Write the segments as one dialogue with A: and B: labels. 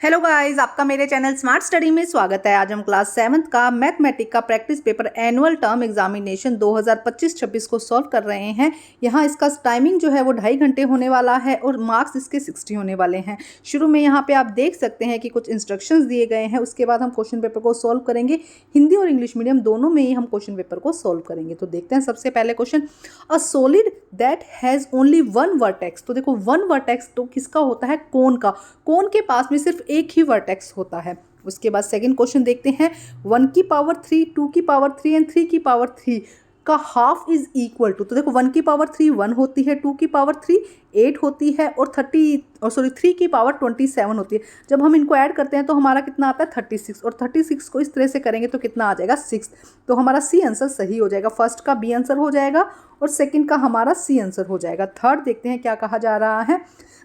A: Hello guys, आपका मेरे channel smart study में स्वागत है। आज हम क्लास 7th का मैथमेटिक का practice paper annual term examination 2025-26 को सॉल्व कर रहे हैं। यहाँ इसका टाइमिंग जो है वो 2.5 घंटे होने वाला है और मार्क्स इसके 60 होने वाले हैं। शुरू में यहाँ पे आप देख सकते हैं कि कुछ इंस्ट्रक्शंस दिए गए हैं। उसके बाद हम क्वेश्चन पेपर को सॉल्व करेंगे। हिंदी और इंग्लिश मीडियम दोनों में ही हम क्वेश्चन पेपर को सॉल्व करेंगे। तो देखते हैं सबसे पहले question, a solid that has only one vertex. तो देखो वन वर्टेक्स तो किसका होता है? कोन का। कोन के पास में सिर्फ एक ही वर्टेक्स होता है। उसके बाद सेकंड क्वेश्चन देखते हैं, 1 की पावर 3, 2 की पावर 3 एंड 3 की पावर 3 का हाफ इज इक्वल टू। तो देखो 1 की पावर 3 1 होती है, 2 की पावर 3 8 होती है और 3 की पावर 27 होती है। जब हम इनको ऐड करते हैं तो हमारा कितना आता है? 36। और 36 को इस तरह से करेंगे तो कितना आ जाएगा? 6। तो हमारा सी आंसर सही हो जाएगा। फर्स्ट का बी आंसर हो जाएगा और सेकंड का हमारा सी आंसर हो जाएगा। थर्ड देखते हैं क्या कहा जा रहा है,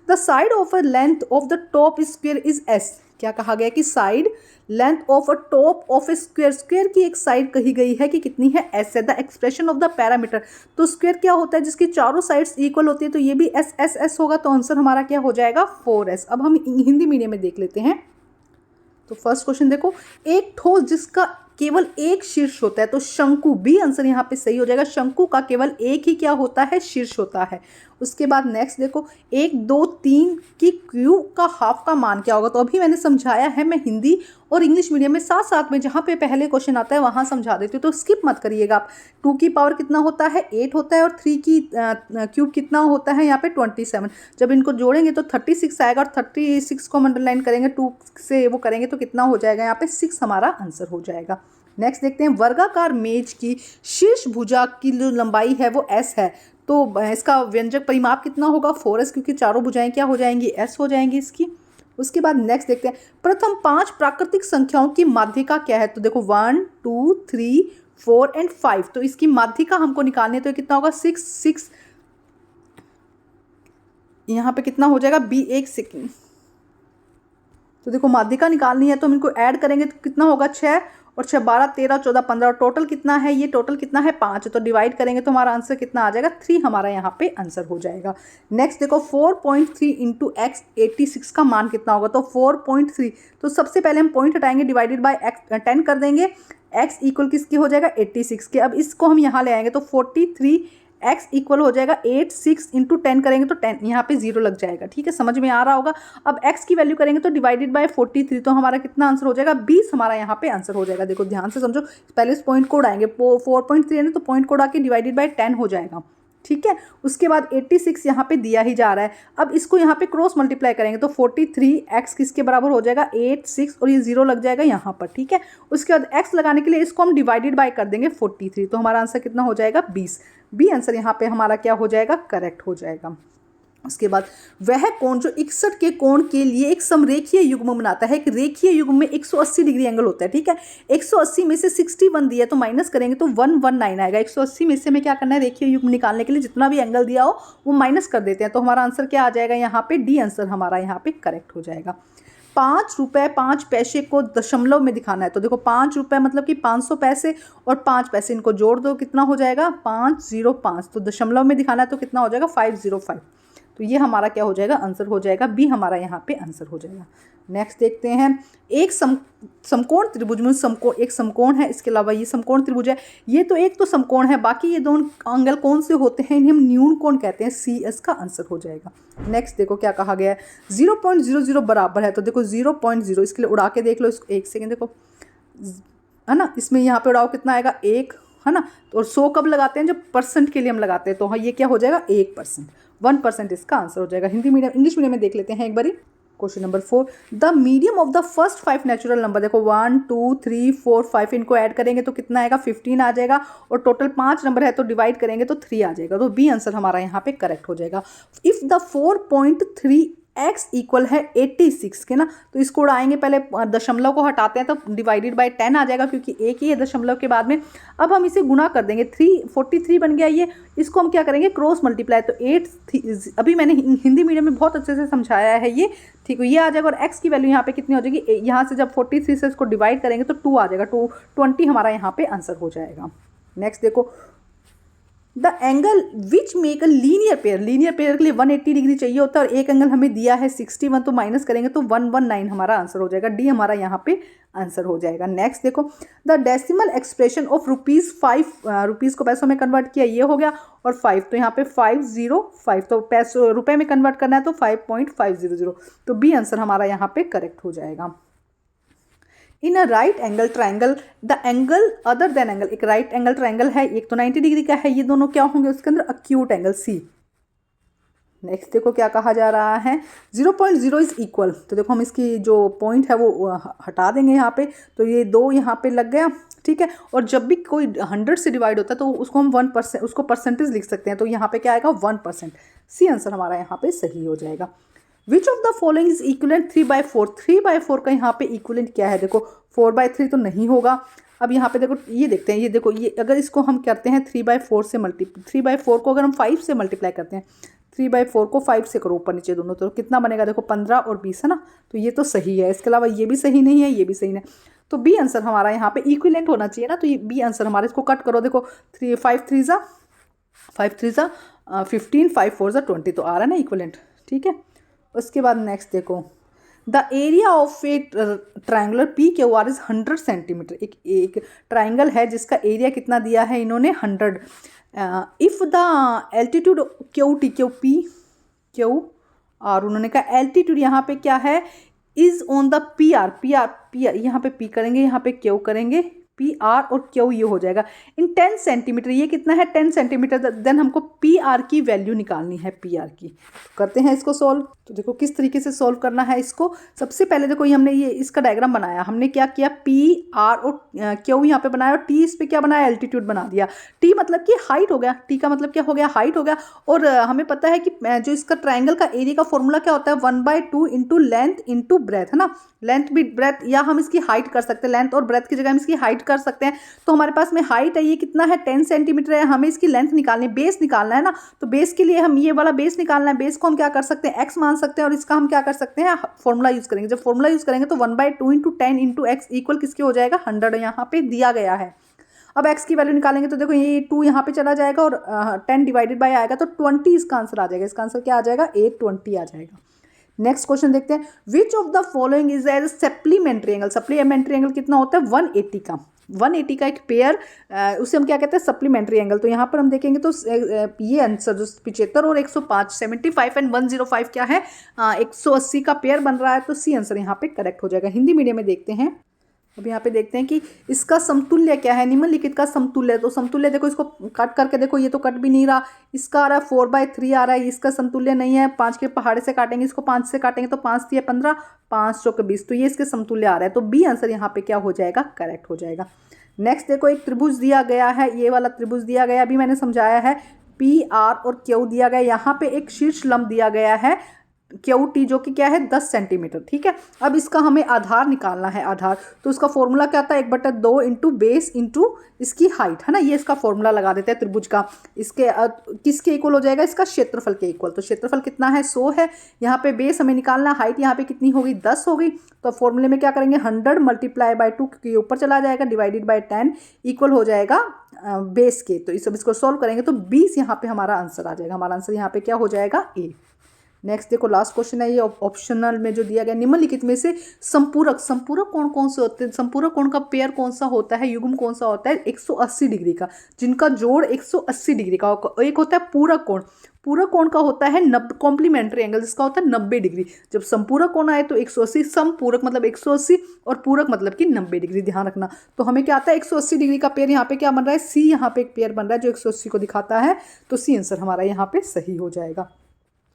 A: the side of a length of the top square is S. क्या कहा गया कि side length of a top of a square, square की एक साइड कही गई है कि कितनी है? एस है। The expression of the parameter, तो स्क्वायर क्या होता है? जिसकी चारों साइड्स इक्वल होती है, तो ये भी एस एस एस होगा। तो आंसर हमारा क्या हो जाएगा? 4s। अब हम हिंदी मीडियम में देख लेते हैं। तो फर्स्ट क्वेश्चन देखो, एक ठोस जिसका केवल एक शीर्ष होता है, तो शंकु, बी आंसर यहाँ पे सही हो जाएगा। शंकु का केवल एक ही क्या होता है? शीर्ष होता है। उसके बाद नेक्स्ट देखो, 1 2 3 की क्यूब का हाफ का मान क्या होगा? तो अभी मैंने समझाया है, मैं हिंदी और इंग्लिश मीडियम में साथ साथ में जहाँ पे पहले क्वेश्चन आता है वहाँ समझा देती हूँ, तो स्किप मत करिएगा आप। 2 की पावर कितना होता है? 8 होता है और 3 की क्यूब कितना होता है यहाँ पे? 27। जब इनको जोड़ेंगे तो 36 आएगा और 36 को हम अंडरलाइन करेंगे, 2 से वो करेंगे तो कितना हो जाएगा? यहाँ पे 6 हमारा आंसर हो जाएगा। नेक्स्ट देखते हैं, वर्गाकार मेज की शीर्ष भुजा की जो लंबाई है वो s है, तो इसका व्यंजक परिमाप कितना होगा? 4s, क्योंकि चारों भुजाएं क्या हो जाएंगी? s हो जाएंगी इसकी। उसके बाद नेक्स्ट देखते हैं, प्रथम 5 प्राकृतिक संख्याओं की माध्यिका क्या है? तो देखो 1 2 3 4 एंड 5, तो इसकी माध्यिका हमको निकालनी है, तो कितना होगा? 6 6। यहाँ पे कितना हो जाएगा? बी, एक सेकेंड। तो देखो माध्यिका निकालनी है तो हम इनको ऐड करेंगे तो कितना होगा? 6 और 6 12 13 14 15, और टोटल कितना है? ये टोटल कितना है? 5। तो डिवाइड करेंगे तो हमारा आंसर कितना आ जाएगा? 3 हमारा यहाँ पे आंसर हो जाएगा। नेक्स्ट देखो, 4.3 इंटू एक्स 86 का मान कितना होगा? तो 4.3, तो सबसे पहले हम पॉइंट हटाएंगे, डिवाइडेड बाय एक्स 10 कर देंगे। एक्स इक्वल किसकी हो जाएगा? 86 के। अब इसको हम यहाँ ले आएंगे तो 43 x इक्वल हो जाएगा 8 6 इंटू 10 करेंगे तो 10, यहाँ पे 0 लग जाएगा। ठीक है, समझ में आ रहा होगा। अब x की वैल्यू करेंगे तो डिवाइडेड बाय 43, तो हमारा कितना आंसर हो जाएगा? 20 हमारा यहाँ पे आंसर हो जाएगा। देखो ध्यान से समझो, पहले इस पॉइंट कोड आएंगे, 4.3 है ना, तो पॉइंट कोड आके डिवाइडेड बाय 10 हो जाएगा। ठीक है, उसके बाद 86 यहाँ पे दिया ही जा रहा है। अब इसको यहाँ पे क्रॉस मल्टीप्लाई करेंगे तो 43x किसके बराबर हो जाएगा? 8 6, और ये 0 लग जाएगा यहाँ पर। ठीक है, उसके बाद x लगाने के लिए इसको हम डिवाइडेड बाय कर देंगे 43, तो हमारा आंसर कितना हो जाएगा? 20। बी आंसर यहाँ पे हमारा क्या हो जाएगा? करेक्ट हो जाएगा। उसके बाद, वह कोण जो 61 के कोण के लिए एक समरेखीय युग्म बनाता है। एक रेखीय युग्म में 180 डिग्री एंगल होता है। ठीक है, 180 में से 61 दिया तो माइनस करेंगे तो 119 आएगा। 180 में से हमें क्या करना है? रेखीय युग्म निकालने के लिए जितना भी एंगल दिया हो वो माइनस कर देते हैं, तो हमारा आंसर क्या आ जाएगा? यहाँ पे डी आंसर हमारा यहाँ पे करेक्ट हो जाएगा। 5 रुपये 5 पैसे को दशमलव में दिखाना है, तो देखो 5 रुपये मतलब कि 500 पैसे और 5 पैसे, इनको जोड़ दो, कितना हो जाएगा? 505। तो दशमलव में दिखाना है तो कितना हो जाएगा? 505। तो ये हमारा क्या हो जाएगा? आंसर हो जाएगा। बी हमारा यहाँ पे आंसर हो जाएगा। नेक्स्ट देखते हैं, एक समकोण त्रिभुज में एक समकोण है, इसके अलावा ये समकोण त्रिभुज है। ये तो एक तो समकोण है, बाकी ये दोनों एंगल कौन से होते हैं? इन्हें हम न्यून कोण कहते हैं। सी एस का आंसर हो जाएगा। नेक्स्ट देखो क्या कहा गया है, 0.00 बराबर है, तो देखो 0.0, इसके लिए उड़ा के देख लो इसको। एक सेकेंड देखो, है ना, इसमें यहाँ पे उड़ाओ कितना आएगा? 1, है ना। तो 100 कब लगाते हैं? जब परसेंट के लिए हम लगाते हैं, तो हाँ ये क्या हो जाएगा? 1%। 1% इसका आंसर हो जाएगा। हिंदी मीडियम इंग्लिश मीडियम में देख लेते हैं एक बारी। Question number 4, the medium of the first 5 natural number. देखो 1 2 3 4 5, इनको ऐड करेंगे तो कितना आएगा? 15 आ जाएगा, और टोटल 5 नंबर है तो डिवाइड करेंगे तो 3 आ जाएगा। तो बी आंसर हमारा यहाँ पे करेक्ट हो जाएगा। इफ़ द 4.3 x इक्वल है 86 के ना, तो इसको उड़ाएंगे, पहले दशमलव को हटाते हैं तो डिवाइडेड बाय 10 आ जाएगा, क्योंकि एक ही है दशमलव के बाद में। अब हम इसे गुना कर देंगे, 43 बन गया ये। इसको हम क्या करेंगे? क्रॉस मल्टीप्लाई, तो 8, अभी मैंने हिंदी मीडियम में बहुत अच्छे से समझाया है ये। ठीक है, ये आ जाएगा, और x की वैल्यू यहाँ पे कितनी हो जाएगी? यहाँ से जब 43 से इसको डिवाइड करेंगे तो 2 आ जाएगा। 20 हमारा यहाँ पे आंसर हो जाएगा। नेक्स्ट देखो, the angle which make a linear pair के लिए 180 डिग्री चाहिए होता है और एक एंगल हमें दिया है 61, तो माइनस करेंगे तो 119 हमारा आंसर हो जाएगा, डी हमारा यहाँ पे आंसर हो जाएगा। नेक्स्ट देखो, the decimal expression of ₹5, rupees को पैसों में कन्वर्ट किया, ये हो गया, और 5 तो यहाँ पे 505, तो पैसों रुपए में कन्वर्ट करना है तो 5.500, तो बी आंसर हमारा यहाँ पे करेक्ट हो जाएगा। In a right angle triangle the angle other than angle, एक राइट एंगल ट्राइंगल है, एक तो 90 डिग्री का है, ये दोनों क्या होंगे उसके अंदर, अक्यूट एंगल सी। नेक्स्ट देखो क्या कहा जा रहा है, 0.0 इज इक्वल, तो देखो हम इसकी जो पॉइंट है वो हटा देंगे यहाँ पे, तो ये 2 यहाँ पे लग गया, ठीक है। और जब भी कोई 100 से डिवाइड होता है तो उसको हम 1%, उसको परसेंटेज लिख सकते हैं, तो यहाँ पे क्या आएगा 1%, सी आंसर हमारा यहाँ पे सही हो जाएगा। विच of the following is equivalent 3/4, 3/4 का यहाँ पे इक्वलेंट क्या है, देखो 4/3 तो नहीं होगा। अब यहाँ पे देखो ये देखते हैं, ये देखो ये अगर इसको हम करते हैं 3/4 से 3/4 को अगर हम 5 से मल्टीप्लाई करते हैं, 3/4 को 5 से करो ऊपर नीचे दोनों, तो कितना बनेगा, देखो 15 और 20 है ना, तो ये तो सही है, इसके अलावा ये भी सही नहीं है, ये भी सही नहीं, तो बी आंसर हमारा यहाँ पे इक्विलेंट होना चाहिए ना, तो ये बी आंसर हमारा, इसको कट करो, देखो 5 3 ज़ा 15, 5 4 ज़ा 20, तो आ रहा है ना इक्विलेंट, ठीक है। उसके बाद नेक्स्ट देखो, the area of a triangular P Q R is 100 centimetre, एक ट्राइंगल है जिसका एरिया कितना दिया है इन्होंने 100, if the altitude Q R, उन्होंने कहा एल्टीट्यूड यहाँ पे क्या है, is on the P R, यहाँ पे पी करेंगे, यहाँ पे क्यू करेंगे, पी आर और क्यू ये हो जाएगा इन 10 सेंटीमीटर, ये कितना है 10 सेंटीमीटर, देन हमको पी आर की वैल्यू निकालनी है, पी आर की। करते हैं इसको सॉल्व, तो देखो किस तरीके से सॉल्व करना है इसको। सबसे पहले देखो ये हमने ये इसका डायग्राम बनाया, हमने क्या किया, पी आर और क्यू यहाँ पे बनाया, और टी इस पे क्या बनाया, एल्टीट्यूड बना दिया। टी मतलब कि हाइट हो गया, टी का मतलब क्या हो गया, हाइट हो गया। और हमें पता है कि जो इसका ट्राइंगल का एरिया का फॉर्मूला क्या होता है, 1/2 इंटू लेंथ इंटू ब्रेथ, है ना, लेंथ भी ब्रेथ, या हम इसकी हाइट कर सकते हैं, लेंथ और ब्रेथ की जगह हम इसकी हाइट कर सकते हैं। तो हमारे पास में हाइट है, ये कितना है 10 सेंटीमीटर है, हमें इसकी लेंथ निकालनी, बेस निकालना है ना, तो बेस के लिए हम ये वाला बेस निकालना है, बेस को हम क्या कर सकते हैं, एक्स मान सकते हैं, और इसका हम क्या कर सकते हैं, फॉर्मूला यूज करेंगे। जब फॉर्मूला यूज करेंगे तो 1/2 इंटू 10 इंटू एक्स इक्वल किसके हो जाएगा, 100 यहाँ पे दिया गया है। अब x की वैल्यू निकालेंगे तो देखो ये 2 यहाँ पे चला जाएगा, और 10 डिवाइडेड बाय आएगा तो 20 इसका आंसर आ जाएगा, इसका आंसर क्या आ जाएगा, 820 आ जाएगा। नेक्स्ट क्वेश्चन देखते हैं, which of the following is as supplementary angle, supplementary angle कितना होता है 180 का, 180 का एक पेयर, उसे हम क्या कहते हैं, सप्लीमेंट्री एंगल। तो यहाँ पर हम देखेंगे तो ये आंसर जो 75 और 105, 75 एंड 105 क्या है, 180 का पेयर बन रहा है, तो सी आंसर यहाँ पे करेक्ट हो जाएगा। हिंदी मीडियम में देखते हैं, अब यहाँ पे देखते हैं कि इसका समतुल्य क्या है, निम्नलिखित का समतुल्य, तो समतुल्य देखो इसको कट करके देखो, ये तो कट भी नहीं रहा, इसका आ रहा है 4/3 आ रहा है, इसका समतुल्य नहीं है, 5 के पहाड़े से काटेंगे, इसको 5 से काटेंगे तो 5 3 15, 5 चौके 20, तो ये इसके समतुल्य आ रहा है, तो बी आंसर यहाँ पे क्या हो जाएगा, करेक्ट हो जाएगा। नेक्स्ट देखो, एक त्रिभुज दिया गया है, ये वाला त्रिभुज दिया गया, अभी मैंने समझाया है, पी आर और क्यू दिया गया, यहाँ पे एक शीर्ष लंब दिया गया है क्यू टी, जो कि क्या है 10 सेंटीमीटर, ठीक है। अब इसका हमें आधार निकालना है, आधार, तो इसका फॉर्मूला क्या आता है, 1/2 इंटू बेस इंटू इसकी हाइट, है ना, ये इसका फॉर्मूला लगा देते हैं त्रिभुज का। इसके किसके इक्वल हो जाएगा, इसका क्षेत्रफल के इक्वल, तो क्षेत्रफल कितना है 100 है, यहाँ पे बेस हमें निकालना, हाइट यहाँ पे कितनी होगी 10 हो गई, तो फॉर्मूले में क्या करेंगे 100 मल्टीप्लाई बाय 2, क्योंकि ये ऊपर चला जाएगा, डिवाइडेड बाय 10 इक्वल हो जाएगा बेस के, तो इस इसको सॉल्व करेंगे तो 20 यहाँ पे हमारा आंसर आ जाएगा, हमारा आंसर यहाँ पे क्या हो जाएगा, ए। नेक्स्ट देखो लास्ट क्वेश्चन है, ये ऑप्शनल में जो दिया गया, निम्नलिखित में से संपूरक कौन कौन से होते हैं, संपूरक कोण का पेयर कौन सा होता है, युग्म कौन सा होता है 180 डिग्री का, जिनका जोड़ 180 डिग्री का, एक होता है पूरक कोण, पूरक कोण का होता है कॉम्प्लीमेंट्री एंगल, जिसका होता है 90 डिग्री। जब संपूरक कोण आए तो 180, समपूरक मतलब 180 और पूरक मतलब कि 90 डिग्री, ध्यान रखना। तो हमें क्या आता है 180 डिग्री का पेयर यहाँ पे क्या बन रहा है, सी, यहाँ पे एक पेयर बन रहा है जो 180 को दिखाता है, तो सी आंसर हमारा यहाँ पे सही हो जाएगा।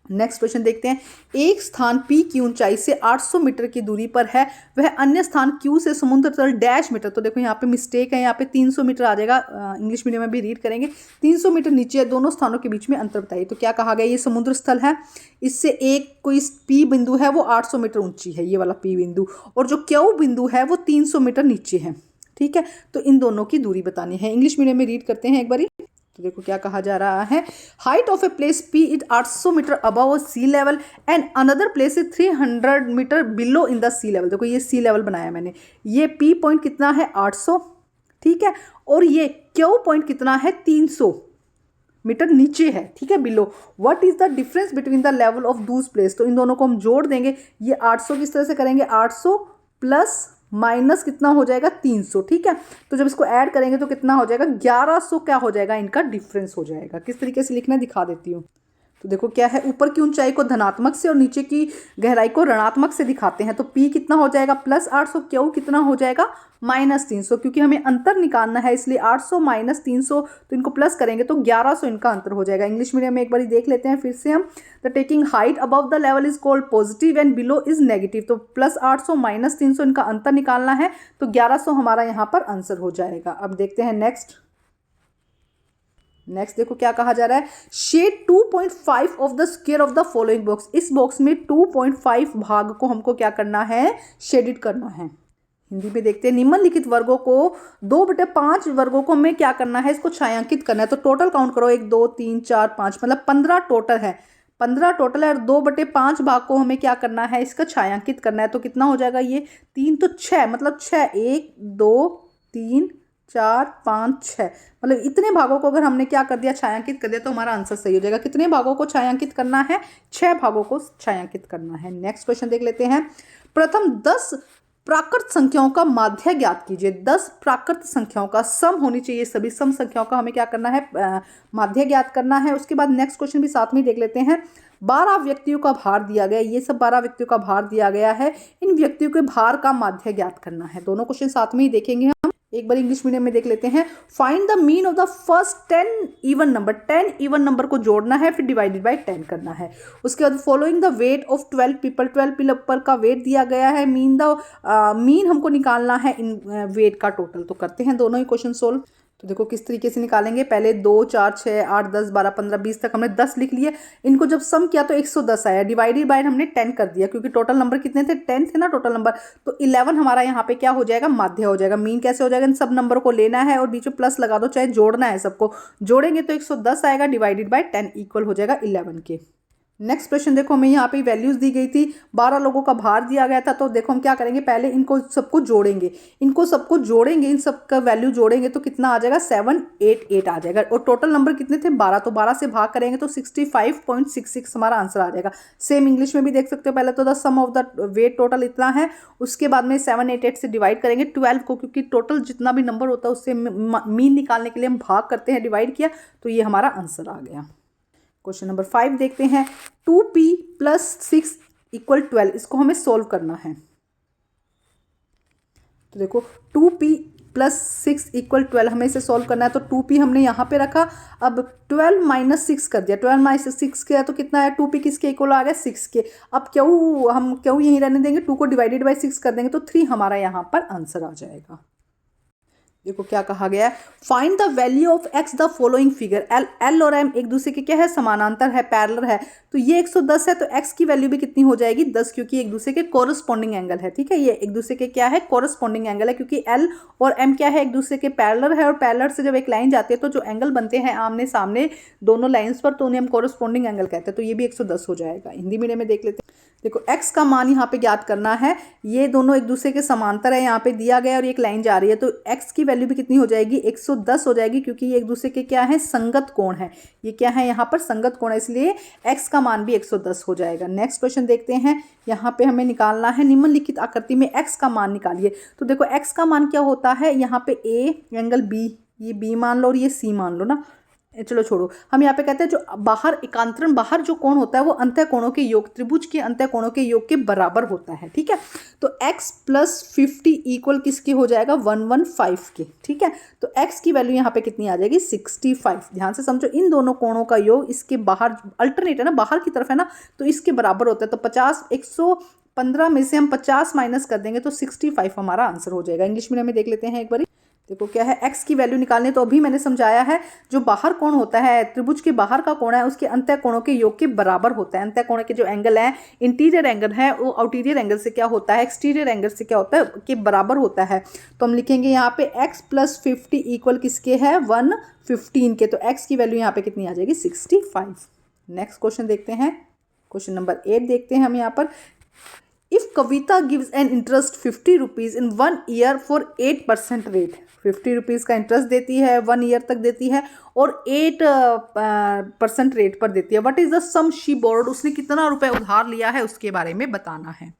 A: नेक्स्ट क्वेश्चन देखते हैं, एक स्थान P की ऊंचाई से 800 मीटर की दूरी पर है, वह अन्य स्थान Q से समुद्र तल डैश मीटर, तो देखो यहाँ पे मिस्टेक है, यहाँ पे 300 मीटर आ जाएगा, इंग्लिश मीडियम में भी रीड करेंगे, 300 मीटर नीचे, दोनों स्थानों के बीच में अंतर बताइए। तो क्या कहा गया, ये समुद्र स्थल है, इससे एक कोई P बिंदु है वो 800 मीटर ऊंची है, ये वाला P बिंदु, और जो Q बिंदु है वो 300 मीटर नीचे है, ठीक है। तो इन दोनों की दूरी बतानी है, इंग्लिश मीडियम में रीड करते हैं एक बारी। तो देखो क्या कहा जा रहा है, height of a place P is 800 metre above sea level and another place is 300 metre below in the sea level. देखो ये सी लेवल बनाया मैंने, ये पी पॉइंट कितना है 800, ठीक है, और ये क्यू पॉइंट कितना है 300, मीटर नीचे है, ठीक है, below. What is the difference between the level of दूस प्लेस, तो इन दोनों को हम जोड़ देंगे। ये 800 किस तरह से करेंगे, 800 प्लस माइनस कितना हो जाएगा 300, ठीक है। तो जब इसको ऐड करेंगे तो कितना हो जाएगा 1100, क्या हो जाएगा इनका डिफरेंस हो जाएगा। किस तरीके से लिखना है दिखा देती हूँ। तो देखो क्या है, ऊपर की ऊंचाई को धनात्मक से और नीचे की गहराई को ऋणात्मक से दिखाते हैं। तो P कितना हो जाएगा प्लस 800, Q कितना हो जाएगा माइनस 300, क्योंकि हमें अंतर निकालना है इसलिए 800 माइनस 300, तो इनको प्लस करेंगे तो 1100 इनका अंतर हो जाएगा। इंग्लिश मीडियम में एक बार देख लेते हैं फिर से हम। The taking height above the level is called positive and below is negative. तो प्लस 800 माइनस 300 इनका अंतर निकालना है, तो 1100 हमारा यहाँ पर आंसर हो जाएगा। अब देखते हैं नेक्स्ट देखो क्या कहा जा रहा है, shade 2.5 of the square of the following box. इस बॉक्स में 2.5 भाग को हमको क्या करना है, शेडिड करना है। हिंदी में देखते हैं, निम्नलिखित वर्गों को 2/5 वर्गों को हमें क्या करना है, इसको छायांकित करना है। तो टोटल काउंट करो, 1 2 3 4 5, मतलब 15 टोटल है। 15 टोटल है और 2/5 भाग को हमें क्या करना है, इसका छायांकित करना है। तो कितना हो जाएगा, ये 3 तो 6, मतलब 6, 1 2 3 4 5 6, मतलब इतने भागों को अगर हमने क्या कर दिया, छायांकित कर दिया, तो हमारा आंसर सही हो जाएगा। कितने भागों को छायांकित करना है, 6 भागों को छायांकित करना है। नेक्स्ट क्वेश्चन देख लेते हैं। प्रथम 10 प्राकृत संख्याओं का माध्य ज्ञात कीजिए। 10 प्राकृत संख्याओं का सम होनी चाहिए, सभी सम संख्याओं का हमें क्या करना है, माध्य ज्ञात करना है। उसके बाद नेक्स्ट क्वेश्चन भी साथ में देख लेते हैं। 12 व्यक्तियों का भार दिया गया, ये सब 12 व्यक्तियों का भार दिया गया है। इन व्यक्तियों के भार का माध्य ज्ञात करना है। दोनों क्वेश्चन साथ में ही देखेंगे हम। एक बार इंग्लिश मीडियम में देख लेते हैं। Find the mean of the first 10 even number. 10 even number को जोड़ना है, फिर डिवाइडेड बाय 10 करना है। उसके बाद following the weight of 12 people. 12 people का वेट दिया गया है। मीन हमको निकालना है इन वेट का टोटल। तो करते हैं दोनों ही क्वेश्चन सोल्व। तो देखो किस तरीके से निकालेंगे। पहले 2 4 6 8 10 12 15 20 तक हमने 10 लिख लिए। इनको जब सम किया तो 110 आया। डिवाइडेड बाय हमने 10 कर दिया, क्योंकि टोटल नंबर कितने थे, 10 थे ना टोटल नंबर। तो 11 हमारा यहाँ पे क्या हो जाएगा, माध्य हो जाएगा। मीन कैसे हो जाएगा, इन सब नंबर को लेना है और बीच में प्लस लगा दो, चाहे जोड़ना है सबको। जोड़ेंगे तो 110 आएगा, डिवाइडेड बाय 10 इक्वल हो जाएगा 11 के। नेक्स्ट क्वेश्चन देखो, हमें यहाँ पे वैल्यूज दी गई थी, 12 लोगों का भार दिया गया था। तो देखो हम क्या करेंगे, पहले इनको सबको जोड़ेंगे। इन सब का वैल्यू जोड़ेंगे तो कितना आ जाएगा, 788 आ जाएगा। और टोटल नंबर कितने थे, 12। तो 12 से भाग करेंगे तो 65.66 हमारा आंसर आ जाएगा। सेम इंग्लिश में भी देख सकते हो। पहले तो the sum of the weight total इतना है, उसके बाद में 788 से डिवाइड करेंगे 12 को, क्योंकि टोटल जितना भी नंबर होता है उससे मीन निकालने के लिए हम भाग करते हैं, डिवाइड किया, तो ये हमारा आंसर आ गया। क्वेश्चन नंबर 5 देखते हैं। 2p प्लस 6 इक्वल 12, इसको हमें सोल्व करना है। तो देखो 2p प्लस 6 इक्वल 12 हमें इसे सोल्व करना है। तो 2p हमने यहाँ पे रखा, अब 12 माइनस 6 कर दिया। 12 माइनस 6 किया तो कितना है, 2p किसके इक्वल आ गया, 6 के। अब हम क्यों यहीं रहने देंगे, 2 को डिवाइडेड बाई 6 कर देंगे तो 3 हमारा यहाँ पर आंसर आ जाएगा। देखो क्या कहा गया है, find the value of x the following figure. L और एम एक दूसरे के क्या है, समानांतर है, पैरेलल है। तो ये 110 है, तो एक्स की वैल्यू भी कितनी हो जाएगी, 10, क्योंकि एक दूसरे के कोरस्पॉन्डिंग एंगल है। ठीक है, ये एक दूसरे के क्या है, कोरस्पॉन्डिंग एंगल है, क्योंकि एल और एम क्या है, एक दूसरे के पैरेलल है। और पैरेलल से जब एक लाइन जाती है तो जो एंगल बनते हैं आमने सामने दोनों लाइन्स पर, तो उन्हें हम कोरस्पॉन्डिंग एंगल कहते हैं। तो ये भी 110 हो जाएगा। हिंदी मीडियम में देख लेते हैं। देखो x का मान यहाँ पे ज्ञात करना है। ये दोनों एक दूसरे के समांतर है, यहाँ पे दिया गया और एक लाइन जा रही है। तो x की वैल्यू भी कितनी हो जाएगी, 110 हो जाएगी, क्योंकि ये एक दूसरे के क्या है, संगत कोण है। ये क्या है, यहाँ पर संगत कोण है, इसलिए x का मान भी 110 हो जाएगा। नेक्स्ट क्वेश्चन देखते हैं। यहाँ पे हमें निकालना है निम्नलिखित आकृति में x का मान निकालिए। तो देखो x का मान क्या होता है, यहाँ पे a एंगल b, ये b मान लो और ये c मान लो ना। चलो छोड़ो, हम यहाँ पे कहते हैं जो बाहर एकांतरण, बाहर जो कोण होता है वो अंतः कोणों के योग, त्रिभुज के अंतः कोणों के योग के बराबर होता है। ठीक है, तो x प्लस 50 इक्वल किसके हो जाएगा, 115 के। ठीक है, तो x की वैल्यू यहाँ पे कितनी आ जाएगी, 65। ध्यान से समझो, इन दोनों कोणों का योग इसके बाहर अल्टरनेट है ना, बाहर की तरफ है ना, तो इसके बराबर होता है। तो 50, 115 में से हम 50 माइनस कर देंगे तो 65 हमारा आंसर हो जाएगा। इंग्लिश मीडियम में देख लेते हैं एक बार। देखो क्या है, x की वैल्यू निकालने, तो अभी मैंने समझाया है जो बाहर कोण होता है, त्रिभुज के बाहर का कोण है, उसके अंतः कोणों के योग के बराबर होता है। अंतः कोण के जो एंगल है, इंटीरियर एंगल है, वो आउटीरियर एंगल से क्या होता है, एक्सटीरियर एंगल से क्या होता है, के बराबर होता है। तो हम लिखेंगे यहाँ पे x प्लस 50 इक्वल किसके है, 115 के। तो x की वैल्यू यहाँ पे कितनी आ जाएगी, 65। नेक्स्ट क्वेश्चन देखते हैं। क्वेश्चन नंबर 8 देखते हैं हम यहाँ पर। If Kavita gives an interest 50 rupees in 1 year for 8% rate, 50 rupees का इंटरेस्ट देती है 1 ईयर तक देती है और 8% रेट पर देती है। What is the sum she borrowed, उसने कितना रुपए उधार लिया है उसके बारे में बताना है।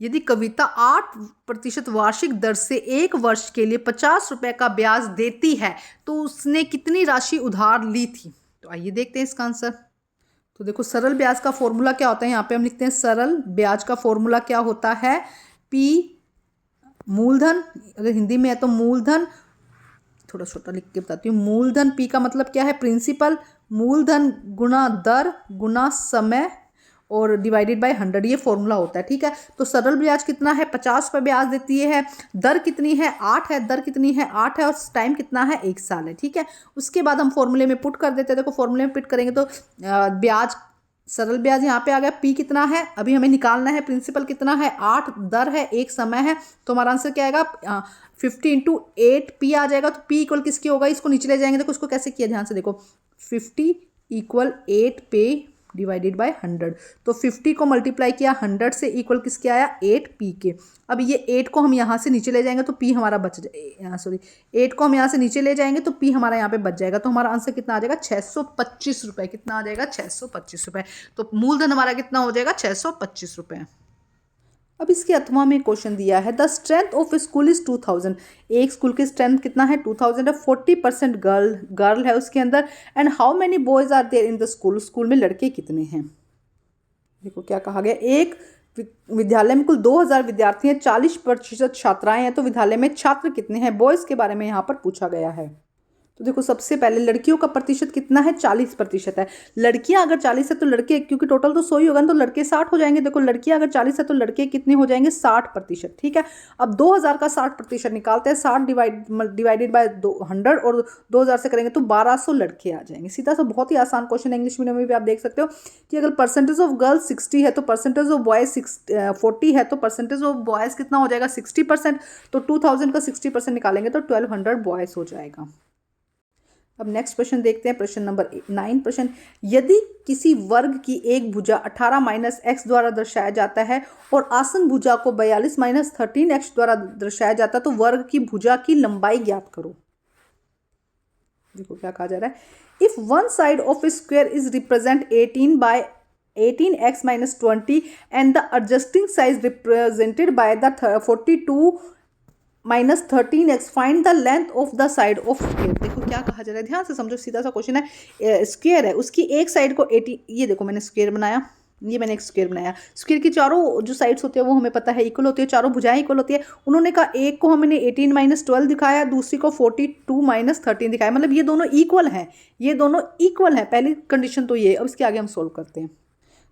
A: यदि कविता 8% वार्षिक दर से 1 वर्ष के लिए 50 रुपए का ब्याज देती है तो उसने कितनी राशि उधार ली थी। तो आइए देखते हैं इसका आंसर। तो देखो सरल ब्याज का फॉर्मूला क्या होता है, यहाँ पे हम लिखते हैं सरल ब्याज का फॉर्मूला क्या होता है, पी मूलधन, अगर हिंदी में है तो मूलधन, थोड़ा छोटा लिख के बताती हूँ, मूलधन पी का मतलब क्या है प्रिंसिपल, मूलधन गुना दर गुना समय और डिवाइडेड बाय 100, ये फॉर्मूला होता है। ठीक है, तो सरल ब्याज कितना है 50 पे ब्याज देती है, दर कितनी है 8 है, दर कितनी है 8 है और टाइम कितना है 1 साल है। ठीक है, उसके बाद हम फॉर्मूले में पुट कर देते हैं। देखो फॉर्मूले में पुट करेंगे तो ब्याज, सरल ब्याज यहाँ पे आ गया, पी कितना है अभी हमें निकालना है, प्रिंसिपल कितना है 8, दर है 1, समय है, तो हमारा आंसर क्या आएगा 50 × 8 पी आ जाएगा। तो पी इक्वल किसकी होगा, इसको नीचे ले जाएंगे, देखो इसको कैसे किया ध्यान से देखो, 50 = 8 पे डिवाइडेड बाय 100, तो 50 को मल्टीप्लाई किया 100 से इक्वल किसके आया 8 पी के। अब ये 8 को हम यहाँ से नीचे ले जाएंगे तो पी हमारा बच जाए, सॉरी 8 को हम यहाँ से नीचे ले जाएंगे तो पी हमारा यहाँ पे बच जाएगा, तो हमारा आंसर कितना आ जाएगा 625 रुपये। कितना आ जाएगा 625 रुपये। तो मूलधन हमारा कितना हो जाएगा 625 रुपये। अब इसके अथवा में क्वेश्चन दिया है the strength of A school is 2000, एक स्कूल की स्ट्रेंथ कितना है 2000 है, 40% गर्ल है उसके अंदर, and how many boys are there in the school, school में लड़के कितने हैं। देखो क्या कहा गया, एक विद्यालय में कुल 2000 विद्यार्थी हैं, 40% छात्राएं हैं, तो विद्यालय में छात्र कितने हैं, बॉयज के बारे में यहाँ पर पूछा गया है। तो देखो सबसे पहले लड़कियों का प्रतिशत कितना है 40% है, लड़कियां अगर 40 है तो लड़के, क्योंकि टोटल तो 100 ही होगा ना, तो लड़के 60 हो जाएंगे। देखो लड़कियां अगर 40 है तो लड़के कितने हो जाएंगे 60%। ठीक है, अब 2000 का 60% निकालते हैं, 60 डिवाइडेड बाय 100 और 2000 से करेंगे तो 1200 लड़के आ जाएंगे। सीधा सा बहुत ही आसान क्वेश्चन है, इंग्लिश मीडियम में भी आप देख सकते हो कि अगर परसेंटेज ऑफ गर्ल्स 60 है तो परसेंटेज ऑफ बॉयज 40 है, तो परसेंटेज ऑफ बॉयज कितना हो जाएगा 60%, तो 2000 का 60% निकालेंगे तो 1200 बॉयज हो जाएगा। अब नेक्स्ट क्वेश्चन देखते हैं, प्रश्न नंबर 9। प्रश्न, यदि किसी वर्ग की एक भुजा 18 - x द्वारा दर्शाया जाता है और आसन भुजा को 42 - 13x द्वारा दर्शाया जाता है तो वर्ग की भुजा की लंबाई ज्ञात करो। देखो क्या कहा जा रहा है, if one side of a square is represent 18x - 20 and the adjusting side represented by the 42 - 13x, find the length of the side of square. देखो क्या कहा जा रहा है, ध्यान से समझो, सीधा सा क्वेश्चन है, स्क्वायर है उसकी एक साइड को 18, ये देखो मैंने स्क्वायर बनाया, ये मैंने एक स्क्वायर बनाया, स्क्वायर की चारों जो साइड्स होती है वो हमें पता है इक्वल होती है, चारों भुजाएं इक्वल होती है। उन्होंने कहा एक को हमने 18 - 12 दिखाया, दूसरी को 42 - 13 दिखाया, मतलब ये दोनों इक्वल हैं, ये दोनों इक्वल हैं, पहली कंडीशन तो ये। अब इसके आगे हम सोल्व करते हैं।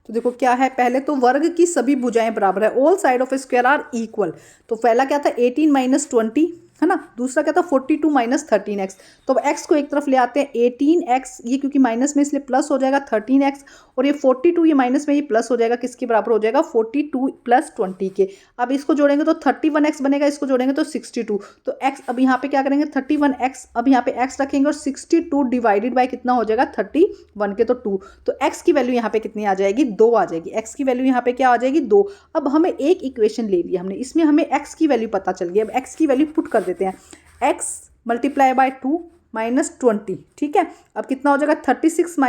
A: तो देखो क्या है, पहले तो वर्ग की सभी भुजाएं बराबर है, all side of a square are equal. तो पहला क्या था 18 - 20 है ना, दूसरा क्या था 42 - 13x। तो अब x को एक तरफ ले आते हैं, 18x ये क्योंकि माइनस में इसलिए प्लस हो जाएगा 13x, और ये 42 ये माइनस में ये प्लस हो जाएगा, किसके बराबर हो जाएगा 42 + 20 के। अब इसको जोड़ेंगे तो 31x बनेगा, इसको जोड़ेंगे तो 62। तो x अब यहाँ पे क्या करेंगे 31x, अब यहाँ पे x रखेंगे और 62 डिवाइडेड बाय कितना हो जाएगा 31 के, तो 2। तो x की वैल्यू यहाँ पे कितनी आ जाएगी 2 आ जाएगी, x की वैल्यू यहाँ पे क्या आ जाएगी 2। अब हमें एक इक्वेशन ले लिया हमने, इसमें हमें x की वैल्यू पता चल गई। अब x की वैल्यू पुट कर देते हैं, x × 2 - 20। ठीक है, अब कितना हो जाएगा 36 -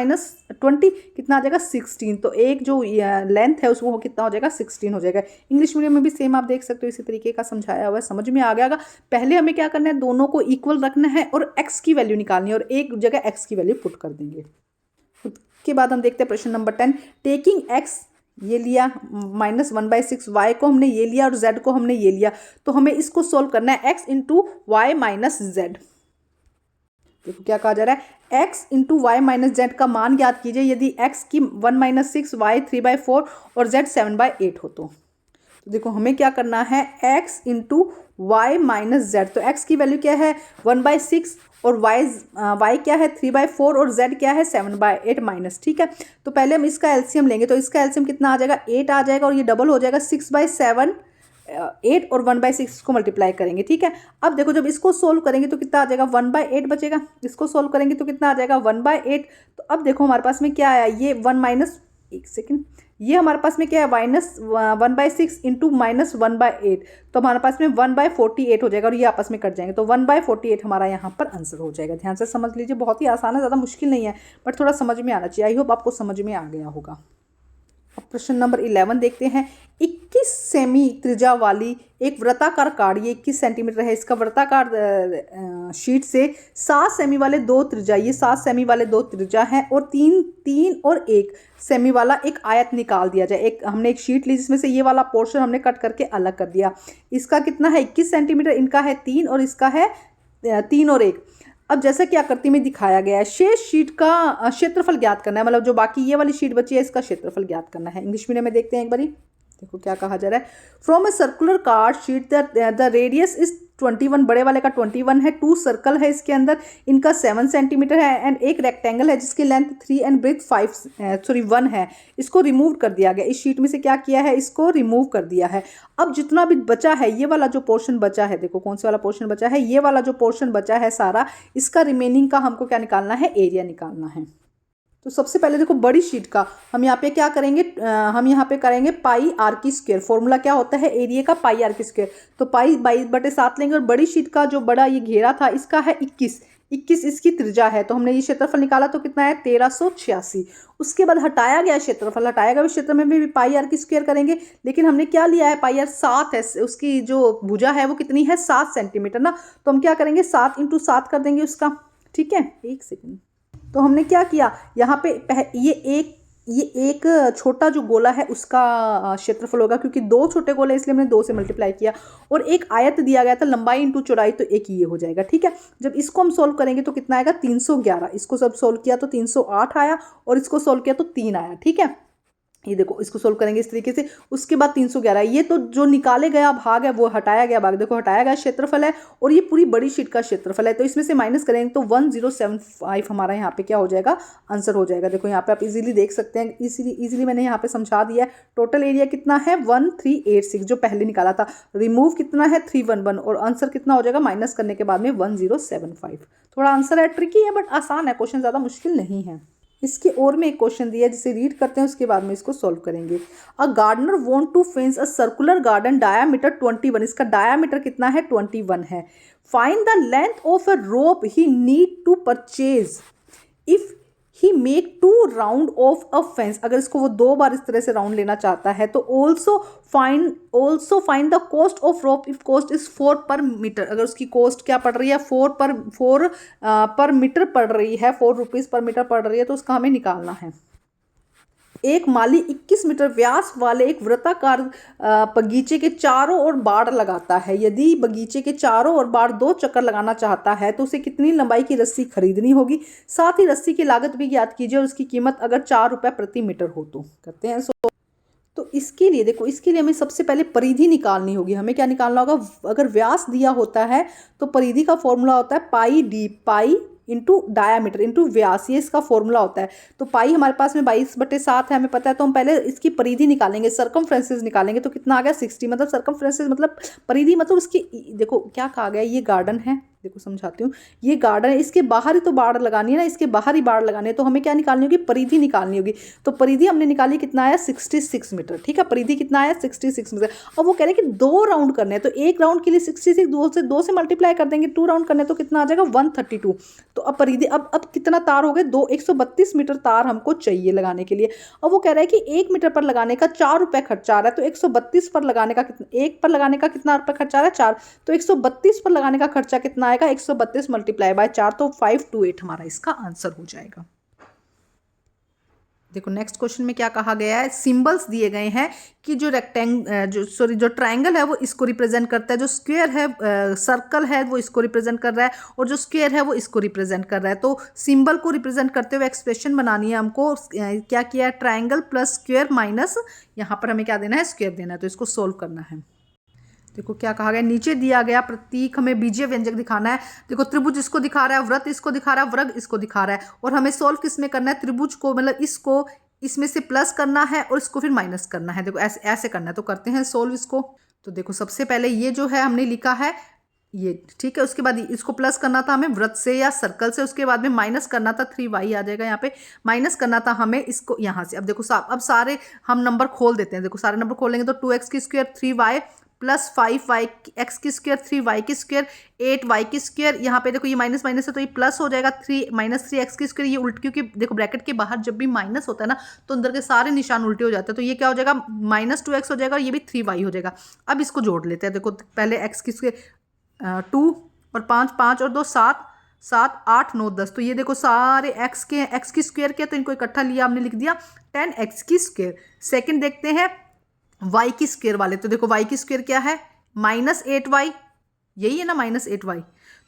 A: 20 कितना आ जाएगा 16। तो एक जो लेंथ है उसको कितना हो जाएगा 16 हो जाएगा। इंग्लिश मीडियम में भी सेम आप देख सकते हो, इसी तरीके का समझाया हुआ है, समझ में आ गया। पहले हमें क्या करना है, दोनों को इक्वल रखना है और x की वैल्यू निकालनी है, और एक जगह x की वैल्यू पुट कर देंगे। उसके बाद हम देखते हैं प्रश्न नंबर 10। टेकिंग x ये लिया -1/6, y को हमने ये लिया और z को हमने ये लिया, तो हमें इसको सोल्व करना है x × y - z। देखो क्या कहा जा रहा है, x × y - z का मान ज्ञात कीजिए यदि x की 1 - 6, y 3/4 और z 7/8 हो। तो देखो हमें क्या करना है, x × y - z, तो x की वैल्यू क्या है 1/6 और y क्या है 3/4 और z क्या है 7/8 माइनस। ठीक है, तो पहले हम इसका एलसीएम लेंगे, तो इसका एलसीएम कितना आ जाएगा 8 आ जाएगा, और ये डबल हो जाएगा 6/7 8 और 1/6 को मल्टीप्लाई करेंगे। ठीक है, अब देखो जब इसको सोल्व करेंगे तो कितना आ जाएगा 1/8 बचेगा, इसको सोल्व करेंगे तो कितना आ जाएगा 1/8। तो अब देखो हमारे पास में क्या आया, ये 1 - एक सेकेंड, ये हमारे पास में क्या है -1/6 इंटू -1/8, तो हमारे पास में 1/48 हो जाएगा और ये आपस में कट जाएंगे, तो 1/48 हमारा यहाँ पर आंसर हो जाएगा। ध्यान से समझ लीजिए, बहुत ही आसान है, ज़्यादा मुश्किल नहीं है, बट थोड़ा समझ में आना चाहिए। आई होप आपको समझ में आ गया होगा। अब प्रश्न नंबर 11 देखते हैं। 21 सेमी त्रिज्या वाली एक वृत्ताकार कार्ड, ये 21 सेंटीमीटर है, इसका वृत्ताकार शीट से 7 सेमी वाले दो त्रिज्या, ये 7 सेमी वाले दो त्रिज्या हैं, और 3 और 1 सेमी वाला एक आयत निकाल दिया जाए। एक हमने एक शीट ली जिसमें से ये वाला पोर्शन हमने कट करके अलग कर दिया। इसका कितना है 21 सेंटीमीटर, इनका है 3 और इसका है 3 और 1। अब जैसा कि आकृति में दिखाया गया है, शेष शीट का क्षेत्रफल ज्ञात करना है, मतलब जो बाकी ये वाली शीट बची है इसका क्षेत्रफल ज्ञात करना है। इंग्लिश मीडियम में देखते हैं एक बारी, देखो क्या कहा जा रहा है। From a circular card sheet the radius is 21, बड़े वाले का 21 है, 2 सर्कल है इसके अंदर, इनका 7 सेंटीमीटर है, एंड एक रेक्टेंगल है जिसकी लेंथ 3 एंड ब्रेथ 1 है। इसको रिमूव कर दिया गया, इस शीट में से क्या किया है, इसको रिमूव कर दिया है। अब जितना भी बचा है, ये वाला जो पोर्शन बचा है, देखो कौन सा वाला पोर्शन बचा है, ये वाला जो पोर्शन बचा है सारा, इसका रिमेनिंग का हमको क्या निकालना है, एरिया निकालना है। तो सबसे पहले देखो बड़ी शीट का हम यहाँ पे क्या करेंगे, हम यहाँ पे करेंगे पाई आर की स्क्वायर। फॉर्मूला क्या होता है एरिया का, पाई आर की स्क्वायर, तो पाई 22/7 लेंगे। और बड़ी शीट का जो बड़ा ये घेरा था इसका है 21 इसकी त्रिज्या है, तो हमने ये क्षेत्रफल निकाला तो कितना है 1386। उसके बाद हटाया गया क्षेत्रफल, हटाया गया क्षेत्र में भी पाई आर की स्क्वायर करेंगे, लेकिन हमने क्या लिया है, पाई आर 7 है, उसकी जो भुजा है वो कितनी है 7 सेंटीमीटर ना, तो हम क्या करेंगे 7 × 7 कर देंगे उसका, ठीक है। एक सेकेंड, तो हमने क्या किया यहाँ पे ये एक छोटा जो गोला है उसका क्षेत्रफल होगा, क्योंकि 2 छोटे गोले इसलिए हमने 2 से मल्टीप्लाई किया, और एक आयत दिया गया था लंबाई इंटू चौड़ाई, तो एक ये हो जाएगा, ठीक है। जब इसको हम सोल्व करेंगे तो कितना आएगा 311, इसको सब सोल्व किया तो 308 आया, और इसको सोल्व किया तो 3 आया, ठीक है। ये देखो इसको सोल्व करेंगे इस तरीके से, उसके बाद 311, ये तो जो निकाले गया भाग है वो हटाया गया भाग, देखो हटाया गया क्षेत्रफल है, और ये पूरी बड़ी शीट का क्षेत्रफल है, तो इसमें से माइनस करेंगे तो 1075 हमारा यहाँ पे क्या हो जाएगा, आंसर हो जाएगा। देखो यहाँ पे आप इजीली देख सकते हैं, इजीली मैंने यहाँ पे समझा दिया है। टोटल एरिया कितना है 1386 जो पहले निकाला था, रिमूव कितना है 311, और आंसर कितना हो जाएगा माइनस करने के बाद में 1075। थोड़ा आंसर है ट्रिकी है बट आसान है, क्वेश्चन ज़्यादा मुश्किल नहीं है। इसके और में एक क्वेश्चन दिया है जिसे रीड करते हैं, उसके बाद में इसको सॉल्व करेंगे। A gardener want to fence a circular garden diameter 21, इसका डायामीटर कितना है 21 है। Find the length of a rope he need to purchase if he make 2 round of a fence, अगर इसको वो 2 बार इस तरह से राउंड लेना चाहता है, तो also find the cost of rope if cost is 4 पर मीटर, अगर उसकी कॉस्ट क्या पड़ रही है 4 पर मीटर पड़ रही है, 4 रुपीज़ पर मीटर पड़ रही है, तो उसका हमें निकालना है। एक माली 21 मीटर व्यास वाले एक वृत्ताकार बगीचे के चारों ओर बाड़ लगाता है। यदि बगीचे के चारों ओर बाड़ 2 चक्कर लगाना चाहता है तो उसे कितनी लंबाई की रस्सी खरीदनी होगी, साथ ही रस्सी की लागत भी ज्ञात कीजिए और उसकी कीमत अगर 4 रुपये प्रति मीटर हो तो। करते हैं तो इसके लिए देखो, इसके लिए हमें सबसे पहले परिधि निकालनी होगी। हमें क्या निकालना होगा, अगर व्यास दिया होता है तो परिधि का फॉर्मूला होता है pi D, pi into diameter into व्यास, ये इसका फॉर्मूला होता है। तो पाई हमारे पास में 22/7 है, हमें पता है, तो हम पहले इसकी परिधि निकालेंगे, सर्कमफ्रेंसेस निकालेंगे, तो कितना आ गया 60, मतलब सर्कमफ्रेंसेस मतलब परिधि, मतलब उसकी देखो क्या कहा गया, ये गार्डन है, देखो समझाती हूँ, ये गार्डन है, इसके बाहर ही तो बाड़ लगानी है ना, इसके बाहर ही बाड़ लगानी है, तो हमें क्या निकालनी होगी, परिधि निकालनी होगी। तो परिधि हमने निकाली, कितना आया 66 मीटर, ठीक है, परिधि कितना आया 66 मीटर। अब वो कह रहे हैं कि 2 राउंड करने हैं, तो एक राउंड के लिए 66 2 से मल्टीप्लाई कर देंगे, 2 राउंड करने तो कितना आ जाएगा 132। तो अब परिधि अब कितना तार हो गए 132 मीटर तार हमको चाहिए लगाने के लिए। अब वो कह रहा है कि 1 मीटर पर लगाने का 4 रुपये खर्चा आ रहा है, तो 132 पर लगाने का कितना, 1 पर लगाने का कितना रुपये खर्चा आ रहा है 4, तो 132 पर लगाने का खर्चा कितना आएगा 132 मल्टीप्लाई बाय 4, तो 528 हमारा इसका आंसर हो जाएगा। देखो नेक्स्ट क्वेश्चन में क्या कहा गया है, सिंबल्स दिए गए हैं कि जो जो ट्रायंगल है वो इसको रिप्रेजेंट करता है, जो स्क्वायर है सर्कल है वो इसको रिप्रेजेंट कर रहा है, और जो स्क्वायर है वो इसको रिप्रेजेंट कर रहा है। तो सिंबल को रिप्रेजेंट करते हुए एक्सप्रेशन बनानी है हमको। क्या किया है, ट्रायंगल प्लस स्क्वायर माइनस यहाँ पर हमें क्या देना है, स्क्वायर देना है, तो इसको सोल्व करना है। देखो क्या कहा गया, नीचे दिया गया प्रतीक हमें बीजीय व्यंजक दिखाना है। देखो त्रिभुज इसको दिखा रहा है, वृत्त इसको दिखा रहा है, वर्ग इसको दिखा रहा है, और हमें सोल्व किस में करना है, त्रिभुज को मतलब इसको इसमें से प्लस करना है और इसको फिर माइनस करना है। देखो ऐसे करना है, तो करते हैं सोल्व इसको। तो देखो सबसे पहले ये जो है हमने लिखा है ये ठीक है। उसके बाद इसको प्लस करना था हमें वृत्त से या सर्कल से, उसके बाद में माइनस करना था 3y आ जाएगा यहाँ पे, माइनस करना था हमें इसको यहाँ से। अब देखो अब सारे हम नंबर खोल देते हैं, देखो सारे नंबर खोलेंगे तो 2x की square 3y plus 5y x की स्क्वायर 3y की स्क्वायर 8y की स्क्वायर, यहाँ पे देखो ये माइनस माइनस है तो ये प्लस हो जाएगा 3 माइनस 3 एक्स की स्क्वायर, ये उल्ट, क्योंकि देखो ब्रैकेट के बाहर जब भी माइनस होता है ना तो अंदर के सारे निशान उल्टे हो जाते हैं, तो ये क्या हो जाएगा माइनस 2x हो जाएगा और ये भी 3y हो जाएगा। अब इसको जोड़ लेते हैं, देखो पहले एक्स की स्क्वायर 2 और 5, 5 और 2 7, 7 8 9 10, तो ये देखो सारे एक्स के एक्स की स्क्वायर के, तो इनको इकट्ठा लिया हमने, लिख दिया 10x की स्क्वायर। सेकंड देखते हैं y की स्क्वायर वाले, तो देखो y की स्क्वायर क्या है माइनस 8y, यही है ना माइनस 8y,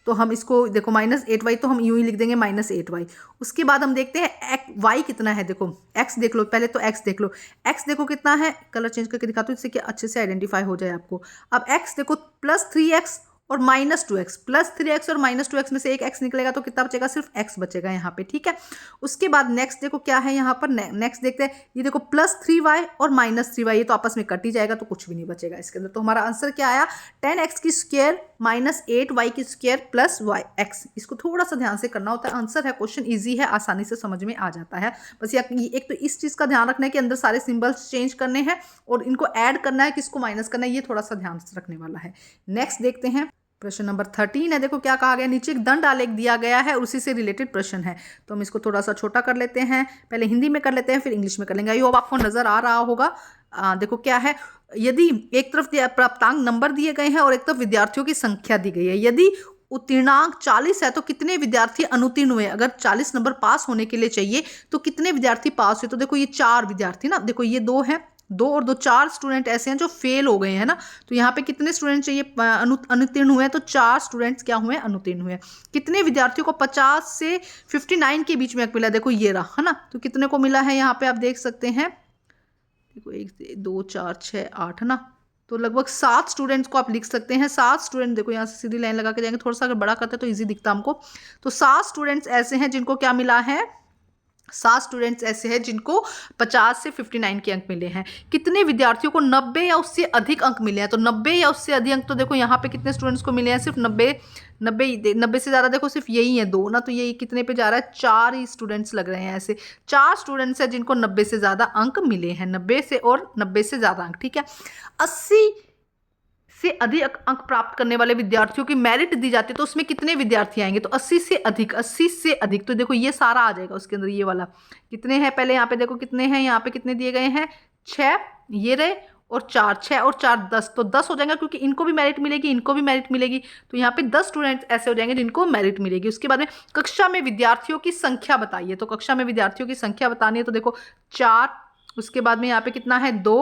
A: तो हम इसको देखो माइनस 8y तो हम यूं ही लिख देंगे माइनस 8y। उसके बाद हम देखते हैं y कितना है, देखो x देख लो पहले, तो x देख लो, x देखो कितना है, कलर चेंज करके दिखाता हूँ इससे कि अच्छे से आइडेंटिफाई हो जाए आपको। अब x देखो प्लस 3x और माइनस 2x, प्लस 3x और माइनस 2x में से एक x निकलेगा तो कितना बचेगा, सिर्फ x बचेगा यहाँ पे, ठीक है। उसके बाद नेक्स्ट देखो क्या है यहाँ पर, नेक्स्ट देखते हैं, ये देखो प्लस 3y और माइनस 3y, ये तो आपस में कट ही जाएगा तो कुछ भी नहीं बचेगा इसके अंदर। तो हमारा आंसर क्या आया 10x की स्क्वायर माइनस 8y की स्क्वायर प्लस x। इसको थोड़ा सा ध्यान से करना होता है, आंसर है, क्वेश्चन ईजी है, आसानी से समझ में आ जाता है। बस एक तो इस चीज़ का ध्यान रखना है कि अंदर सारे सिंबल्स चेंज करने हैं और इनको ऐड करना है, किसको माइनस करना है, ये थोड़ा सा ध्यान रखने वाला है। नेक्स्ट देखते हैं प्रश्न नंबर 13 है, देखो क्या कहा गया, नीचे एक दंड आलेख दिया गया है और उसी से रिलेटेड प्रश्न है, तो हम इसको थोड़ा सा छोटा कर लेते हैं, पहले हिंदी में कर लेते हैं फिर इंग्लिश में कर लेंगे। आई होप आपको नजर आ रहा होगा। देखो क्या है, यदि एक तरफ प्राप्तांक नंबर दिए गए हैं और एक तरफ विद्यार्थियों की संख्या दी गई है, यदि उत्तीर्णांक 40 है तो कितने विद्यार्थी अनुत्तीर्ण हुए, अगर 40 नंबर पास होने के लिए चाहिए तो कितने विद्यार्थी पास हुए, तो देखो ये 4 विद्यार्थी ना, देखो ये 2 हैं, 2 और 2 4 स्टूडेंट ऐसे हैं जो फेल हो गए हैं ना, तो यहाँ पे कितने स्टूडेंट चाहिए अनुत्तीर्ण हुए हैं, तो 4 स्टूडेंट्स क्या हुए अनुत्तीर्ण हुए। कितने विद्यार्थियों को 50 से 59 के बीच में मिला, देखो ये रहा है ना, तो कितने को मिला है यहाँ पे आप देख सकते हैं, देखो 1 2 4 6 8 है ना, तो लगभग 7 स्टूडेंट्स को आप लिख सकते हैं। 7 स्टूडेंट, देखो यहाँ से सीधी लाइन लगा के जाएंगे, थोड़ा सा अगर बड़ा करते तो इजी दिखता हमको, तो 7 स्टूडेंट्स ऐसे हैं जिनको क्या मिला है, 7 स्टूडेंट्स ऐसे हैं जिनको 50 से 59 के अंक मिले हैं। कितने विद्यार्थियों को 90 या उससे अधिक अंक मिले हैं, तो 90 या उससे अधिक अंक, तो देखो यहाँ पे कितने स्टूडेंट्स को मिले हैं, सिर्फ 90 से ज़्यादा देखो सिर्फ यही है 2 ना, तो ये कितने पे जा रहा है, 4 ही स्टूडेंट्स लग रहे हैं, ऐसे 4 स्टूडेंट्स हैं जिनको 90 से ज़्यादा अंक मिले हैं, 90 से और 90 से ज़्यादा अंक, ठीक है। 80 से अधिक अंक प्राप्त करने वाले विद्यार्थियों की मेरिट दी जाती है, तो उसमें कितने विद्यार्थी आएंगे, तो 80 से अधिक, 80 से अधिक, तो देखो ये सारा आ जाएगा उसके अंदर, ये वाला कितने हैं, पहले यहाँ पे देखो कितने हैं, यहाँ पे कितने दिए गए हैं 6, ये रहे और 4, 6 और 4 10, तो 10 हो जाएगा, क्योंकि इनको भी मेरिट मिलेगी, इनको भी मेरिट मिलेगी, तो यहाँ पे 10 स्टूडेंट्स ऐसे हो जाएंगे जिनको मेरिट मिलेगी। उसके बाद में कक्षा में विद्यार्थियों की संख्या बताइए, तो कक्षा में विद्यार्थियों की संख्या बतानी है, तो देखो 4, उसके बाद में यहाँ पे कितना है 2,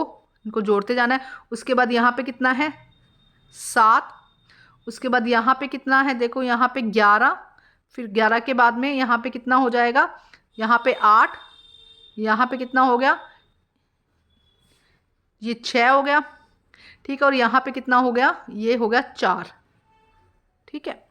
A: इनको जोड़ते जाना है, उसके बाद यहाँ पे कितना है 7, उसके बाद यहाँ पे कितना है, देखो यहाँ पे 11, फिर 11 के बाद में यहाँ पे कितना हो जाएगा, यहाँ पे 8, यहाँ पे कितना हो गया, ये 6 हो गया, ठीक है, और यहाँ पे कितना हो गया, ये हो गया 4, ठीक है।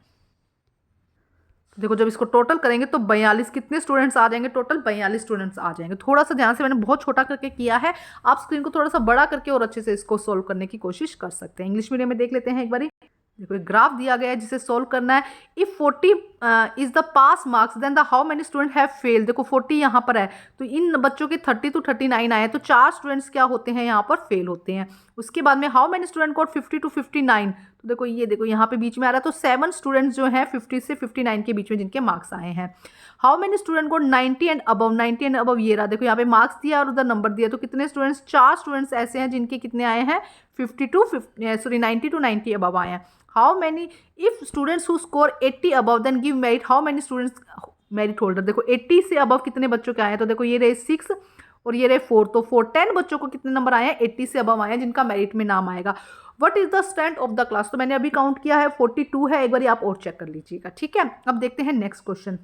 A: देखो जब इसको टोटल करेंगे तो 42 कितने स्टूडेंट्स आ जाएंगे, टोटल 42 स्टूडेंट्स आ जाएंगे। थोड़ा सा ध्यान से, मैंने बहुत छोटा करके किया है, आप स्क्रीन को थोड़ा सा बड़ा करके और अच्छे से इसको सोल्व करने की कोशिश कर सकते हैं। इंग्लिश मीडियम में देख लेते हैं एक बारी, देखो एक ग्राफ दिया गया है जिसे सोल्व करना है। If 40 is the pass marks then the how many student have fail, देखो 40 यहाँ पर है, तो इन बच्चों के 30 to 39 आए, तो 4 स्टूडेंट्स क्या होते हैं यहाँ पर फेल होते हैं। उसके बाद में how many student got 50 to 59, तो देखो ये देखो यहाँ पे बीच में आ रहा है, तो 7 स्टूडेंट्स जो हैं 50 से 59 के बीच में जिनके मार्क्स आए हैं। How many student got 90 and above, 90 and above ये रहा, देखो यहाँ पे मार्क्स दिया और उधर नंबर दिया, तो कितने स्टूडेंट्स, 4 स्टूडेंट्स ऐसे हैं जिनके कितने आए हैं 90 to 90 अबव आए हैं। How many if students who score 80 above then give merit, how many students merit holder, देखो 80 से अबव कितने बच्चों के आए हैं, तो देखो ये रहे 6 और ये रहे 4, तो 10 बच्चों को कितने नंबर आए हैं 80 से अबव आए हैं जिनका मेरिट में नाम आएगा। What is the strength of the class, तो मैंने अभी काउंट किया है 42 है, एक बार आप और चेक कर लीजिएगा, ठीक है। अब देखते हैं नेक्स्ट क्वेश्चन,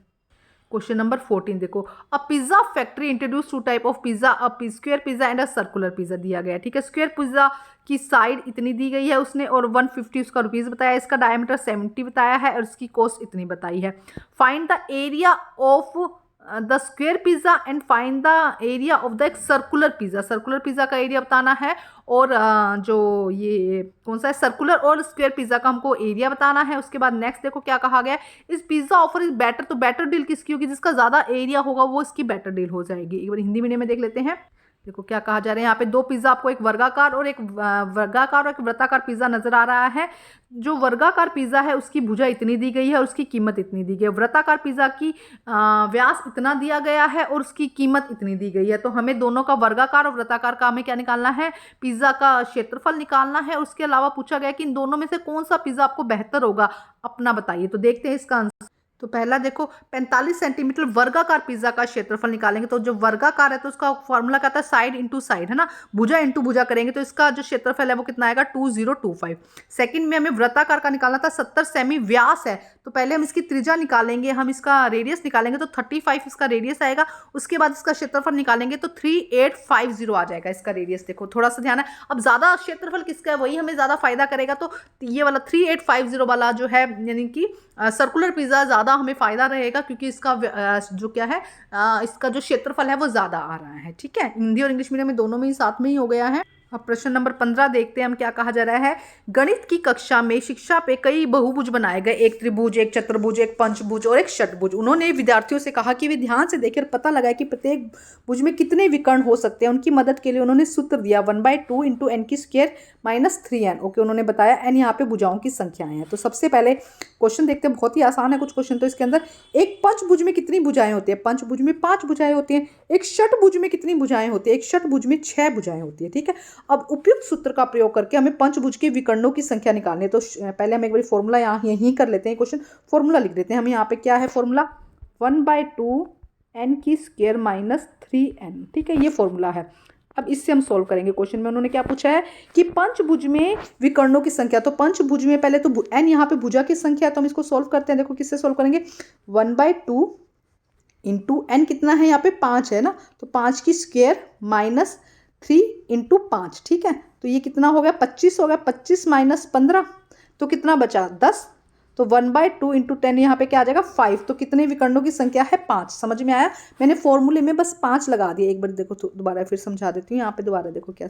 A: क्वेश्चन नंबर 14 देखो, a pizza factory introduce 2 type of pizza, a square pizza and a circular pizza दिया गया है, ठीक है। स्क्वायर पिज्जा की साइड इतनी दी गई है उसने और 150 उसका रुपीज़ बताया, इसका डायमीटर 70 बताया है और इसकी कॉस्ट इतनी बताई है। Find the area of the square pizza and find the area of the एक सर्कुलर पिज्जा। सर्कुलर पिज्जा का एरिया बताना है, और जो ये कौन सा है, सर्कुलर और स्क्वेयर पिज्जा का हमको एरिया बताना है। उसके बाद नेक्स्ट देखो क्या कहा गया है, इस पिज्जा ऑफर इज बेटर। तो बेटर डील किसकी होगी, जिसका ज्यादा एरिया होगा वो इसकी बेटर डील हो जाएगी। एक बार हिंदी मीडियम में देख लेते हैं। देखो क्या कहा जा रहा है यहाँ पे, दो पिज्जा आपको, एक वर्गाकार और एक वृत्ताकार पिज्जा नजर आ रहा है। जो वर्गाकार पिज्जा है उसकी भुजा इतनी दी गई है और उसकी कीमत इतनी दी गई है। वृत्ताकार पिज्जा की व्यास इतना दिया गया है और उसकी कीमत इतनी दी गई है। तो हमें दोनों का, वर्गाकार और वृत्ताकार का, हमें क्या निकालना है, पिज्जा का क्षेत्रफल निकालना है। उसके अलावा पूछा गया कि इन दोनों में से कौन सा पिज्जा आपको बेहतर होगा, अपना बताइए। तो देखते हैं इसका आंसर। तो पहला देखो, 45 सेंटीमीटर वर्गाकार पिज्जा का क्षेत्रफल निकालेंगे। तो जो वर्गाकार है तो उसका फॉर्मूला क्या था, साइड इंटू साइड, है ना, भुजा इंटू भुजा करेंगे तो इसका जो क्षेत्रफल है वो कितना आएगा, 2025। सेकंड में हमें वृत्ताकार का निकालना था, 70 सेमी व्यास है। तो पहले हम इसकी त्रिज्या निकालेंगे, हम इसका रेडियस निकालेंगे तो 35 इसका रेडियस आएगा। उसके बाद इसका क्षेत्रफल निकालेंगे तो 3850 आ जाएगा इसका रेडियस। देखो थोड़ा सा ध्यान है, अब ज्यादा क्षेत्रफल किसका है वही हमें ज्यादा फायदा करेगा। तो ये वाला 3850 वाला जो है, यानी कि सर्कुलर पिज्जा ज्यादा हमें फायदा रहेगा, क्योंकि इसका जो क्या है, इसका जो क्षेत्रफल है वो ज्यादा आ रहा है। ठीक है, हिंदी और इंग्लिश मीडियम में दोनों में ही साथ में ही हो गया है। अब प्रश्न नंबर 15 देखते हैं हम क्या कहा जा रहा है। गणित की कक्षा में शिक्षा पे कई बहुभुज बनाए गए, एक त्रिभुज, एक चतुर्भुज, एक पंचभुज और एक षटभुज। उन्होंने विद्यार्थियों से कहा कि वे ध्यान से देकर पता लगाए कि प्रत्येक भुज में कितने विकर्ण हो सकते हैं। उनकी मदद के लिए उन्होंने सूत्र दिया 1/2 इंटू एन की स्क्वायर माइनस 3n। ओके, उन्होंने बताया n यहाँ पे भुजाओं की संख्याएं हैं। तो सबसे पहले क्वेश्चन देखते हैं, बहुत ही आसान है कुछ क्वेश्चन। तो इसके अंदर एक पंचभुज में कितनी भुजाएं होती है, पंचभुज में 5 भुजाएं होती हैं। एक षटभुज में कितनी भुजाएं होती है, एक षटभुज में 6 भुजाएं होती है। ठीक है, अब उपयुक्त सूत्र का प्रयोग करके हमें पंचभुज के विकर्णों की संख्या निकालनी है। तो पहले हम एक बार फॉर्मूला यहाँ यहीं कर लेते हैं, क्वेश्चन फॉर्मूला लिख देते हैं हम। यहाँ पे क्या है फॉर्मूला, 1/2 n की स्क्वायर माइनस 3n। ठीक है, ये फॉर्मूला है। अब इससे हम सोल्व करेंगे। क्वेश्चन में उन्होंने क्या पूछा है कि पंचभुज में विकर्णों की संख्या। तो पंचभुज में पहले तो n यहाँ पे भुजा की संख्या है, तो हम इसको सोल्व करते हैं। देखो किससे सोल्व करेंगे, 1/2 इंटू n कितना है यहाँ पे 5 है ना, तो 5 की स्क्वायर माइनस 3 इंटू 5। ठीक है, तो ये कितना हो गया, 25 हो गया। 25 माइनस 15 तो कितना बचा, 10। तो 1/2 इंटू 10 यहाँ पे क्या आ जाएगा, 5। तो कितने विकर्णों की संख्या है, 5। समझ में आया, मैंने फॉर्मूले में बस 5 लगा दिया। एक बार देखो तो दोबारा फिर समझा देती हूँ। यहाँ पे दोबारा देखो क्या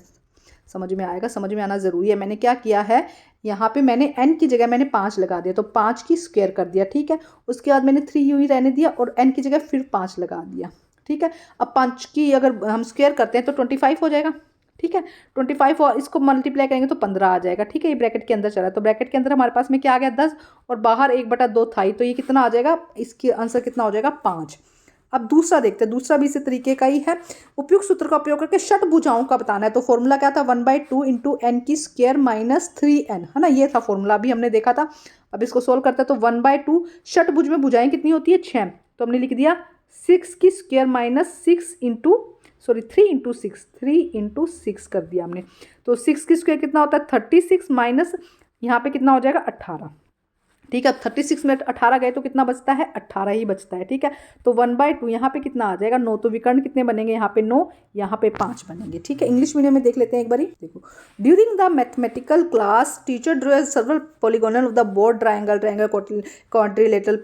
A: समझ में आएगा, समझ में आना जरूरी है। मैंने क्या किया है, यहाँ पे मैंने n की जगह मैंने 5 लगा दिया, तो 5 की स्क्वायर कर दिया। ठीक है, उसके बाद मैंने 3 यूं ही रहने दिया और n की जगह फिर 5 लगा दिया। ठीक है, अब 5 की अगर हम स्क्वायर करते हैं तो 25 हो जाएगा। ठीक है, 25 और इसको मल्टीप्लाई करेंगे तो 15 आ जाएगा। ठीक है, ये ब्रैकेट के अंदर चला, तो ब्रैकेट के अंदर हमारे पास में क्या आ गया, 10 और बाहर 1/2 था ही, तो ये कितना आ जाएगा, इसके आंसर कितना हो जाएगा, 5। अब दूसरा देखते हैं, दूसरा भी इसी तरीके का ही है। उपयुक्त सूत्र का उपयोग करके षटभुजाओं का बताना है। तो फॉर्मूला क्या था, 1/2 इंटू एन की स्क्वायर माइनस 3n, है ना, ये था फॉर्मूला, अभी हमने देखा था। अब इसको सोल्व करते हैं। तो 1/2 षटभुज में भुजाएं कितनी होती है, 6, तो हमने लिख दिया 6 की स्क्वायर माइनस 3 इंटू 6 कर दिया हमने। तो 6 की स्क्वायर कितना होता है, 36 माइनस यहाँ पे कितना हो जाएगा, 18। ठीक है, 36 में 18 गए तो कितना बचता है, 18 ही बचता है। ठीक है, तो 1/2 यहाँ पे कितना आ जाएगा, 9। तो विकर्ण कितने बनेंगे, यहाँ पे 9, यहाँ पे 5 बनेंगे। ठीक है, इंग्लिश मीडियम में देख लेते हैं एक बारी। देखो, during the mathematical class teacher drew several polygonal of the board, triangle, quadrilateral,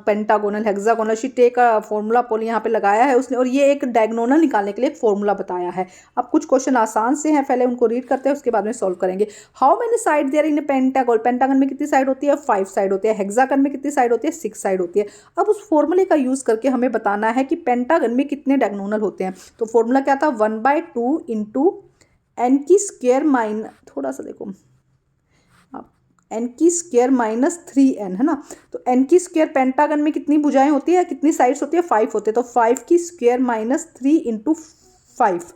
A: pentagonal, hexagonal. She take formula poly यहाँ पे लगाया है उसने, और ये एक डायगोनल निकालने के लिए एक फॉर्मूला बताया है। अब कुछ क्वेश्चन आसान से हैं, पहले उनको रीड करते हैं, उसके बाद में सॉल्व करेंगे। How many side there in pentagon, pentagon में कितनी साइड होती है, 5 साइड होती है। हेक्सागन में कितनी साइड होती है, 6 साइड होती है। अब उस फॉर्मूले का यूज करके हमें बताना है कि पेंटागन में कितने डायगोनल होते हैं। तो फॉर्मूला क्या था, 1/2 इंटू एन की स्क्वायर माइनस, थोड़ा सा देखो, एन की स्क्वायर माइनस 3n, है ना। तो एन की स्क्वायर, पेंटागन में कितनी भुजाएं होती है, कितनी साइड्स होती है, 5 होते हैं। तो 5 की स्क्वायर माइनस 3 इंटू 5।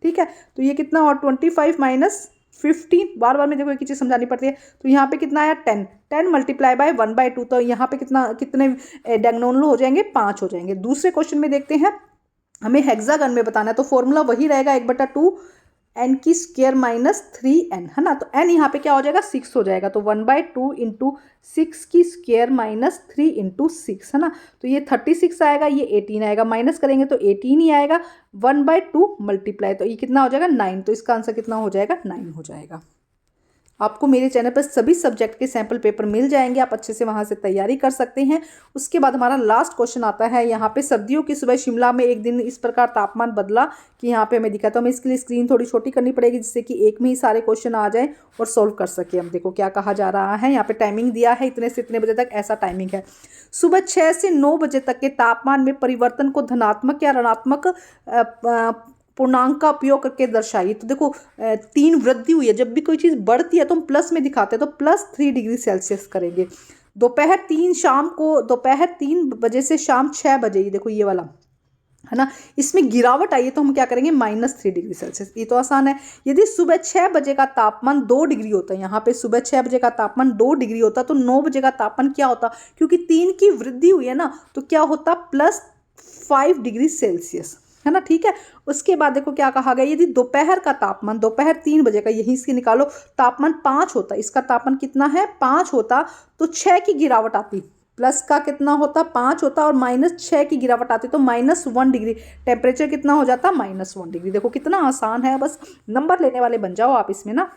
A: ठीक है, तो ये कितना, और 25 माइनस 15, बार बार में देखो एक ही चीज़ समझानी पड़ती है। तो यहाँ पे कितना आया, 10 मल्टीप्लाई बाय 1/2, तो यहाँ पे कितने डायगोनल हो जाएंगे, 5 हो जाएंगे। दूसरे क्वेश्चन में देखते हैं, हमें हेक्सागन में बताना है। तो फॉर्मूला वही रहेगा, 1/2 एन की स्क्वायर माइनस 3n, है ना। तो n यहाँ पे क्या हो जाएगा, 6 हो जाएगा। तो 1/2 इंटू 6 की स्क्वायर माइनस 3 इंटू 6, है ना। तो ये 36 आएगा, ये 18 आएगा, माइनस करेंगे तो 18 ही आएगा। 1/2 मल्टीप्लाई, तो ये कितना हो जाएगा, 9। तो इसका आंसर कितना हो जाएगा, 9 हो जाएगा। आपको मेरे चैनल पर सभी सब्जेक्ट के सैम्पल पेपर मिल जाएंगे, आप अच्छे से वहाँ से तैयारी कर सकते हैं। उसके बाद हमारा लास्ट क्वेश्चन आता है यहाँ पे, सर्दियों की सुबह शिमला में एक दिन इस प्रकार तापमान बदला कि यहाँ पे हमें दिखाता हूँ। हमें इसके लिए स्क्रीन थोड़ी छोटी करनी पड़ेगी जिससे कि एक में ही सारे क्वेश्चन आ जाए और सॉल्व कर सके हम। देखो क्या कहा जा रहा है, यहाँ पे टाइमिंग दिया है इतने से इतने बजे तक, ऐसा टाइमिंग है। सुबह 6 से 9 बजे तक के तापमान में परिवर्तन को धनात्मक या ऋणात्मक पूर्णांक का उपयोग करके दर्शाइए। तो देखो 3 वृद्धि हुई है, जब भी कोई चीज़ बढ़ती है तो हम प्लस में दिखाते हैं, तो +3 डिग्री सेल्सियस करेंगे। दोपहर 3 बजे से शाम 6 बजे, ये देखो ये वाला है ना, इसमें गिरावट आई है तो हम क्या करेंगे -3 डिग्री सेल्सियस। ये तो आसान है। यदि सुबह 6 बजे का तापमान 2 डिग्री होता है, यहाँ पे सुबह 6 बजे का तापमान 2 डिग्री होता तो 9 बजे का तापमान क्या होता, क्योंकि 3 की वृद्धि हुई है ना, तो क्या होता +5 डिग्री सेल्सियस, है ना। ठीक है, उसके बाद देखो क्या कहा गया, यदि दोपहर का तापमान, दोपहर 3 बजे का, यहीं से निकालो, तापमान 5 होता, इसका तापमान कितना है 5 होता, तो 6 की गिरावट आती, प्लस का कितना होता 5 होता और -6 की गिरावट आती तो -1 डिग्री, टेम्परेचर कितना हो जाता -1 डिग्री। देखो कितना आसान है, बस नंबर लेने वाले बन जाओ आप इसमें ना।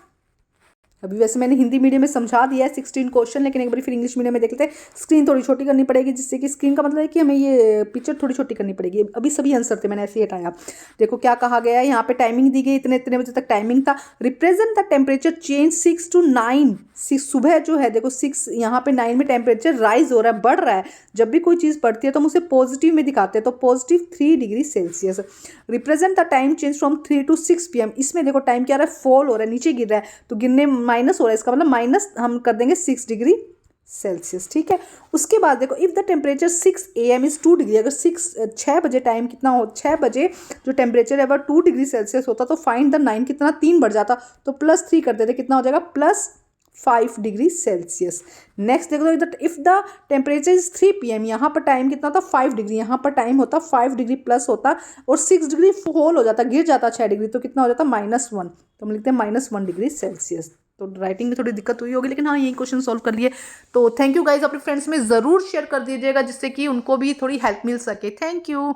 A: अभी वैसे मैंने हिंदी मीडियम में समझा दिया है 16 क्वेश्चन, लेकिन एक बार फिर इंग्लिश मीडियम में देख लेते हैं। स्क्रीन थोड़ी छोटी करनी पड़ेगी, जिससे कि स्क्रीन का मतलब है कि हमें ये पिक्चर थोड़ी छोटी करनी पड़ेगी। अभी सभी आंसर थे, मैंने ऐसे ही हटाया। देखो क्या कहा गया है, यहाँ पे टाइमिंग दी गई, इतने इतने बजे तक टाइमिंग था। Represent the temperature change 6 to 9, सुबह जो है देखो 6, यहाँ पे 9 में टेम्परेचर राइज हो रहा है, बढ़ रहा है। जब भी कोई चीज़ बढ़ती है तो हम उसे पॉजिटिव में दिखाते हैं, तो +3 degree Celsius. Represent the time change from 3 to 6 PM, इसमें देखो टाइम क्या रहा है, फॉल हो रहा है, नीचे गिर रहा है, तो गिरने माइनस हो रहा है, इसका मतलब माइनस हम कर देंगे 6 डिग्री सेल्सियस। ठीक है, उसके बाद देखो if the temperature 6 AM is 2 degree, अगर 6 बजे टाइम कितना हो, 6 बजे जो टेम्परेचर है वह 2 डिग्री सेल्सियस होता, तो फाइंड द 9 कितना 3 बढ़ जाता, तो +3 कर देते, कितना हो जाएगा +5 डिग्री सेल्सियस। नेक्स्ट देखो if the temperature is 3 PM, यहाँ पर टाइम कितना था 5 डिग्री, यहाँ पर टाइम होता 5 डिग्री प्लस होता और 6 डिग्री फॉल हो जाता, गिर जाता 6 डिग्री, तो कितना हो जाता -1, तो हम लिखते हैं -1 डिग्री सेल्सियस। तो राइटिंग में थोड़ी दिक्कत हुई होगी, लेकिन हाँ यही क्वेश्चन सॉल्व कर लिए। तो थैंक यू गाइज, अपने फ्रेंड्स में ज़रूर शेयर कर दीजिएगा जिससे कि उनको भी थोड़ी हेल्प मिल सके। Thank you.